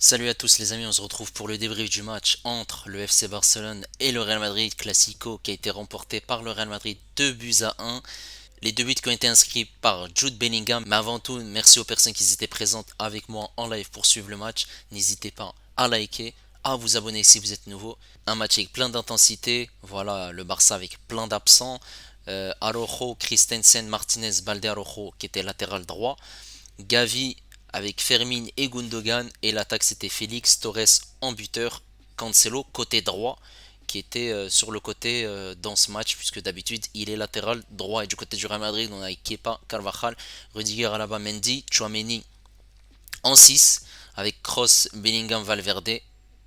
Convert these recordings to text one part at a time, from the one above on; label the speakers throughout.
Speaker 1: Salut à tous les amis, on se retrouve pour le débrief du match entre le FC Barcelone et le Real Madrid Classico qui a été remporté par le Real Madrid 2 buts à 1. Les deux buts qui ont été inscrits par Jude Bellingham. Mais avant tout, merci aux personnes qui étaient présentes avec moi en live pour suivre le match. N'hésitez pas à liker, à vous abonner si vous êtes nouveau. Un match avec plein d'intensité. Voilà, le Barça avec plein d'absents. Araujo, Christensen, Martinez, Balde Araujo qui était latéral droit. Gavi avec Fermin et Gundogan. Et l'attaque c'était Félix Torres en buteur. Cancelo côté droit qui était sur le côté dans ce match, puisque d'habitude il est latéral droit. Et du côté du Real Madrid, on a Kepa, Carvajal, Rudiger, Alaba, Mendy, Chouameni en 6 avec Kroos, Bellingham, Valverde,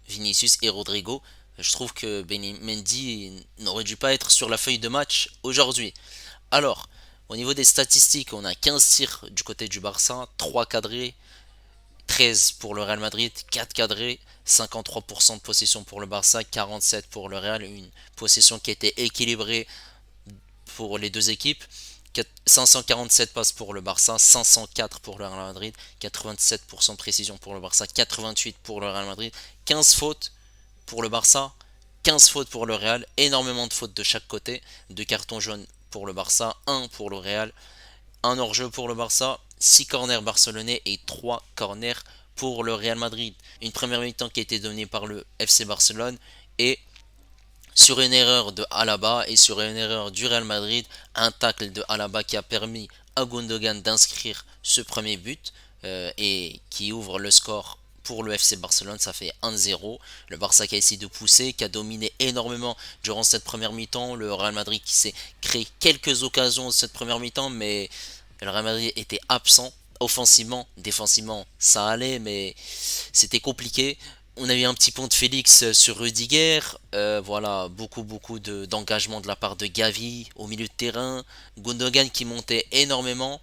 Speaker 1: Vinicius et Rodrigo. Je trouve que Mendy n'aurait dû pas être sur la feuille de match aujourd'hui. Alors, au niveau des statistiques, on a 15 tirs du côté du Barça, 3 cadrés, 13 pour le Real Madrid, 4 cadrés, 53% de possession pour le Barça, 47 pour le Real, une possession qui était équilibrée pour les deux équipes. 547 passes pour le Barça, 504 pour le Real Madrid, 87% de précision pour le Barça, 88 pour le Real Madrid, 15 fautes pour le Barça, 15 fautes pour le Real, énormément de fautes de chaque côté, 2 cartons jaunes pour le Barça, 1 pour le Real, un hors-jeu pour le Barça, 6 corners barcelonais et 3 corners pour le Real Madrid. Une première mi-temps qui a été donnée par le FC Barcelone et sur une erreur de Alaba et sur une erreur du Real Madrid, un tacle de Alaba qui a permis à Gundogan d'inscrire ce premier but et qui ouvre le score pour le FC Barcelone, ça fait 1-0. Le Barça qui a essayé de pousser, qui a dominé énormément durant cette première mi-temps. Le Real Madrid qui s'est créé quelques occasions de cette première mi-temps, mais le Real Madrid était absent. Offensivement, défensivement, ça allait, mais c'était compliqué. On a eu un petit pont de Félix sur Rudiger. Voilà, beaucoup d'engagement de la part de Gavi au milieu de terrain. Gundogan qui montait énormément.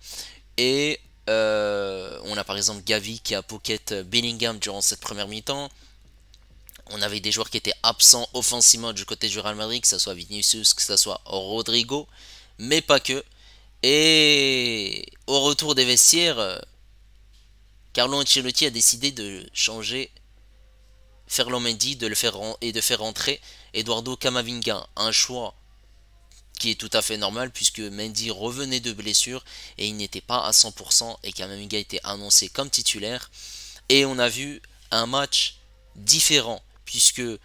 Speaker 1: Et on a par exemple Gavi qui a pocket Bellingham durant cette première mi-temps. On avait des joueurs qui étaient absents offensivement du côté du Real Madrid, que ce soit Vinicius, que ce soit Rodrigo, mais pas que. Et au retour des vestiaires, Carlo Ancelotti a décidé de changer Ferland Mendy et de faire rentrer Eduardo Camavinga. Un choix qui est tout à fait normal puisque Mendy revenait de blessure et il n'était pas à 100% et Camavinga était annoncé comme titulaire. Et on a vu un match différent puisque le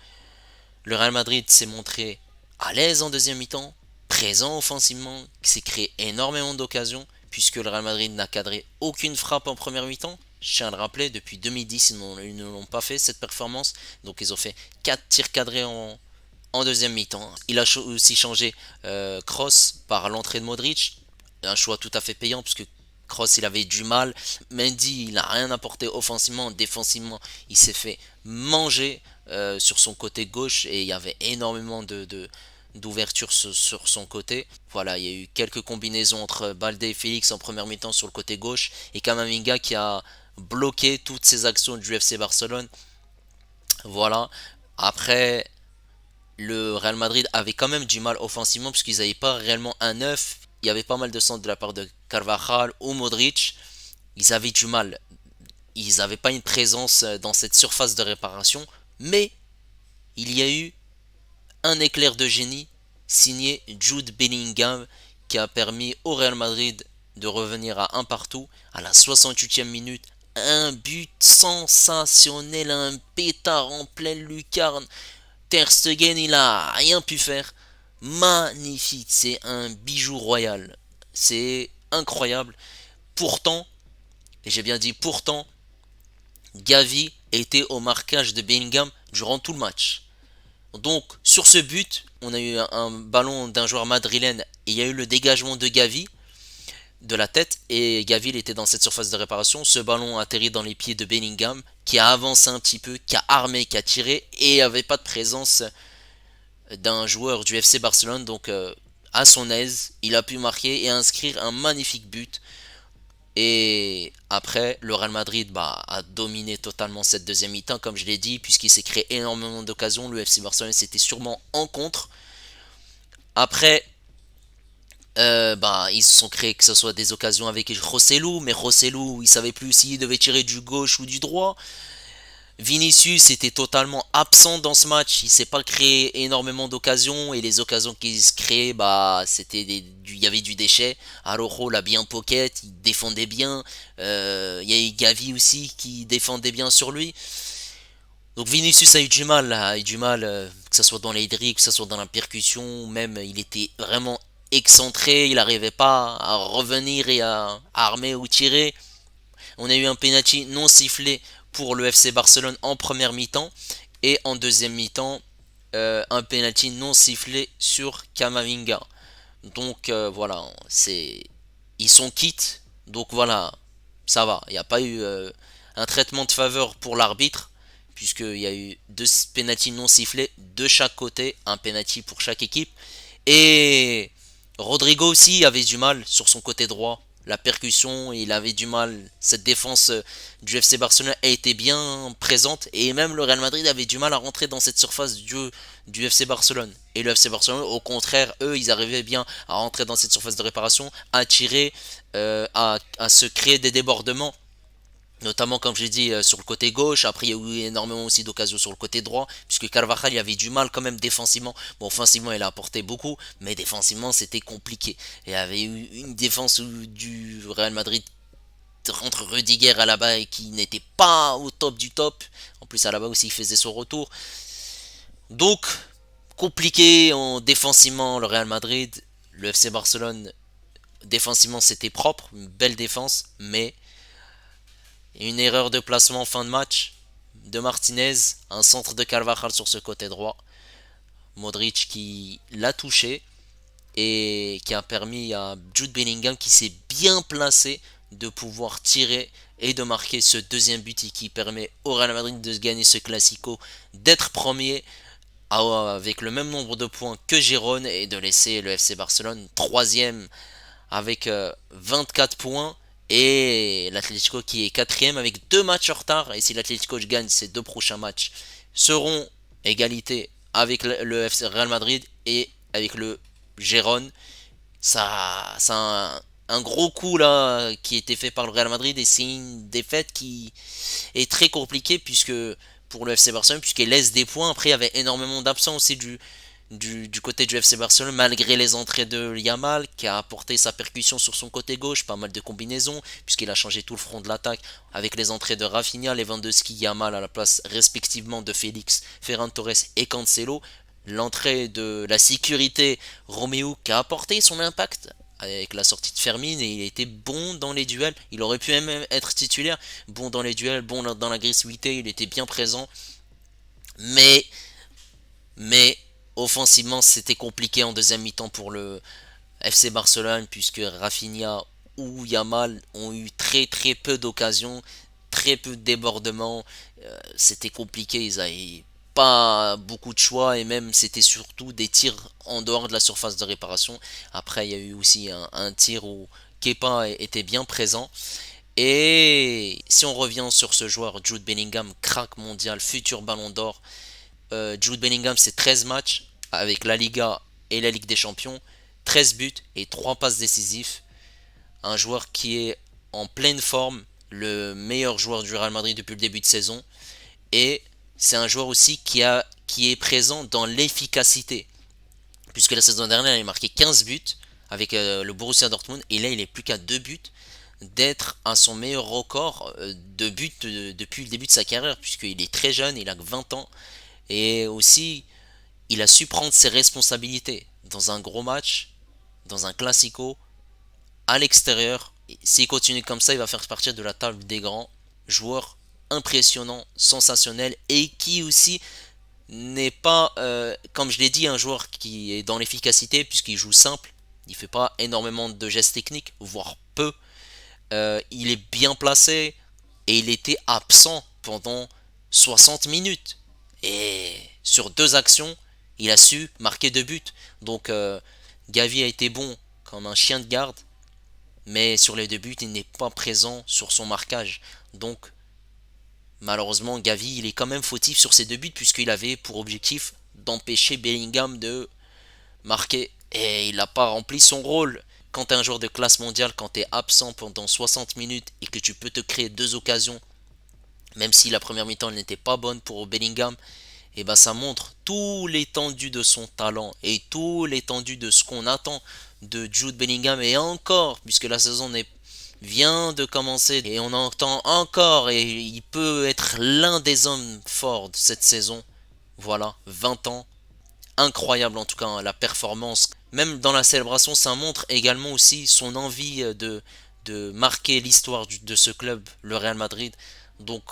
Speaker 1: Real Madrid s'est montré à l'aise en deuxième mi-temps, présent offensivement, qui s'est créé énormément d'occasions, puisque le Real Madrid n'a cadré aucune frappe en première mi-temps. Je tiens à le rappeler, depuis 2010, ils ne l'ont pas fait cette performance. Donc ils ont fait 4 tirs cadrés en deuxième mi-temps. Il a aussi changé Kroos par l'entrée de Modric. Un choix tout à fait payant, puisque Kroos il avait du mal. Mendy il n'a rien apporté offensivement, défensivement il s'est fait manger sur son côté gauche et il y avait énormément d'ouverture sur son côté. Voilà, il y a eu quelques combinaisons entre Balde et Félix en première mi-temps sur le côté gauche et Kamavinga qui a bloqué toutes ces actions du FC Barcelone. Voilà. Après, le Real Madrid avait quand même du mal offensivement puisqu'ils n'avaient pas réellement un neuf. Il y avait pas mal de centres de la part de Carvajal ou Modric. Ils avaient du mal. Ils n'avaient pas une présence dans cette surface de réparation. Mais il y a eu un éclair de génie signé Jude Bellingham qui a permis au Real Madrid de revenir à un partout à la 68e minute. Un but sensationnel, un pétard en pleine lucarne. Ter Stegen, il a rien pu faire. Magnifique, c'est un bijou royal. C'est incroyable. Pourtant, et j'ai bien dit pourtant, Gavi était au marquage de Bellingham durant tout le match. Donc, sur ce but, on a eu un ballon d'un joueur madrilène et il y a eu le dégagement de Gavi de la tête et Gavi il était dans cette surface de réparation. Ce ballon a atterri dans les pieds de Bellingham qui a avancé un petit peu, qui a armé, qui a tiré et il n'y avait pas de présence d'un joueur du FC Barcelone. Donc, à son aise, il a pu marquer et inscrire un magnifique but. Et après, le Real Madrid a dominé totalement cette deuxième mi-temps, comme je l'ai dit, puisqu'il s'est créé énormément d'occasions. Le FC Barcelone c'était sûrement en contre. Après, ils se sont créés que ce soit des occasions avec Rossellou, mais Rossellou, il savait plus s'il devait tirer du gauche ou du droit. Vinicius était totalement absent dans ce match, il s'est pas créé énormément d'occasions et les occasions qu'il se créait, bah il y avait du déchet. Araujo l'a bien pocket, il défendait bien. Il y a eu Gavi aussi qui défendait bien sur lui. Donc Vinicius a eu du mal, que ce soit dans les dribbles, que ce soit dans la percussion, même il était vraiment excentré, il n'arrivait pas à revenir et à armer ou tirer. On a eu un penalty non sifflé pour le FC Barcelone en première mi-temps et en deuxième mi-temps un penalty non sifflé sur Kamavinga. Donc voilà, ils sont quittes. Donc voilà, ça va. Il n'y a pas eu un traitement de faveur pour l'arbitre puisqu'il y a eu deux penalties non sifflés de chaque côté, un penalty pour chaque équipe. Et Rodrigo aussi avait du mal sur son côté droit. La percussion, il avait du mal. Cette défense du FC Barcelone a été bien présente. Et même le Real Madrid avait du mal à rentrer dans cette surface du FC Barcelone. Et le FC Barcelone, au contraire, eux, ils arrivaient bien à rentrer dans cette surface de réparation, à tirer, à se créer des débordements. Notamment, comme j'ai dit, sur le côté gauche. Après, il y a eu énormément aussi d'occasions sur le côté droit, puisque Carvajal il avait du mal quand même défensivement. Bon, offensivement, il a apporté beaucoup, mais défensivement, c'était compliqué. Il y avait eu une défense du Real Madrid entre Rudiger à la bas et qui n'était pas au top du top. En plus, à la bas aussi, il faisait son retour. Donc, compliqué en défensivement, le Real Madrid. Le FC Barcelone, défensivement, c'était propre, une belle défense, mais une erreur de placement en fin de match de Martinez, un centre de Carvajal sur ce côté droit. Modric qui l'a touché et qui a permis à Jude Bellingham qui s'est bien placé de pouvoir tirer et de marquer ce deuxième but qui permet au Real Madrid de gagner ce Classico, d'être premier avec le même nombre de points que Gérone et de laisser le FC Barcelone troisième avec 24 points et l'Atlético qui est quatrième avec deux matchs en retard. Et si l'Atlético gagne ses deux prochains matchs, seront égalité avec le FC Real Madrid et avec le Gérone. Ça un gros coup là qui a été fait par le Real Madrid et c'est une défaite qui est très compliquée puisque pour le FC Barcelone puisqu'il laisse des points. Après il y avait énormément d'absents aussi du côté du FC Barcelone, malgré les entrées de Yamal, qui a apporté sa percussion sur son côté gauche, pas mal de combinaisons, puisqu'il a changé tout le front de l'attaque, avec les entrées de Rafinha, Lewandowski, Yamal à la place respectivement de Félix, Ferran Torres et Cancelo, l'entrée de la sécurité Roméo qui a apporté son impact avec la sortie de Fermin et il était bon dans les duels, il aurait pu même être titulaire, bon dans les duels, bon dans l'agressivité, il était bien présent, mais mais offensivement, c'était compliqué en deuxième mi-temps pour le FC Barcelone puisque Rafinha ou Yamal ont eu très très peu d'occasions, très peu de débordements. C'était compliqué, ils n'avaient pas beaucoup de choix et même c'était surtout des tirs en dehors de la surface de réparation. Après, il y a eu aussi un tir où Kepa était bien présent. Et si on revient sur ce joueur, Jude Bellingham, crack mondial, futur ballon d'or, Jude Bellingham, c'est 13 matchs avec la Liga et la Ligue des Champions, 13 buts et 3 passes décisives. Un joueur qui est en pleine forme, le meilleur joueur du Real Madrid depuis le début de saison. Et c'est un joueur aussi qui est présent dans l'efficacité. Puisque la saison dernière, il a marqué 15 buts avec le Borussia Dortmund. Et là, il est plus qu'à 2 buts d'être à son meilleur record de buts depuis le début de sa carrière. Puisqu'il est très jeune, il a que 20 ans. Et aussi, il a su prendre ses responsabilités dans un gros match, dans un classico, à l'extérieur. S'il continue comme ça, il va faire partie de la table des grands joueurs impressionnants, sensationnels et qui aussi n'est pas, comme je l'ai dit, un joueur qui est dans l'efficacité puisqu'il joue simple. Il ne fait pas énormément de gestes techniques, voire peu. Il est bien placé et il était absent pendant 60 minutes. Et sur deux actions, il a su marquer deux buts. Donc Gavi a été bon comme un chien de garde, mais sur les deux buts, il n'est pas présent sur son marquage. Donc malheureusement, Gavi, il est quand même fautif sur ses deux buts puisqu'il avait pour objectif d'empêcher Bellingham de marquer. Et il n'a pas rempli son rôle. Quand tu es un joueur de classe mondiale, quand tu es absent pendant 60 minutes et que tu peux te créer deux occasions même si la première mi-temps n'était pas bonne pour Bellingham, et ben ça montre tout l'étendue de son talent et tout l'étendue de ce qu'on attend de Jude Bellingham et encore, puisque la saison vient de commencer et on entend encore et il peut être l'un des hommes forts de cette saison. Voilà, 20 ans, incroyable en tout cas la performance. Même dans la célébration, ça montre également aussi son envie de marquer l'histoire de ce club, le Real Madrid. Donc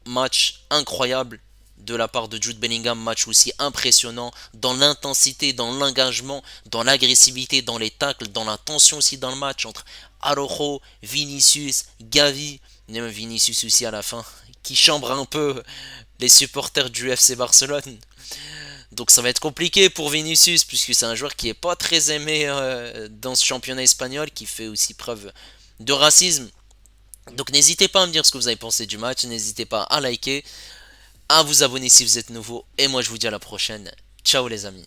Speaker 1: match incroyable de la part de Jude Bellingham, match aussi impressionnant dans l'intensité, dans l'engagement, dans l'agressivité, dans les tacles, dans la tension aussi dans le match entre Araujo, Vinicius, Gavi, et même Vinicius aussi à la fin, qui chambre un peu les supporters du FC Barcelone. Donc ça va être compliqué pour Vinicius puisque c'est un joueur qui est pas très aimé dans ce championnat espagnol, qui fait aussi preuve de racisme. Donc n'hésitez pas à me dire ce que vous avez pensé du match, n'hésitez pas à liker, à vous abonner si vous êtes nouveau, et moi je vous dis à la prochaine. Ciao les amis.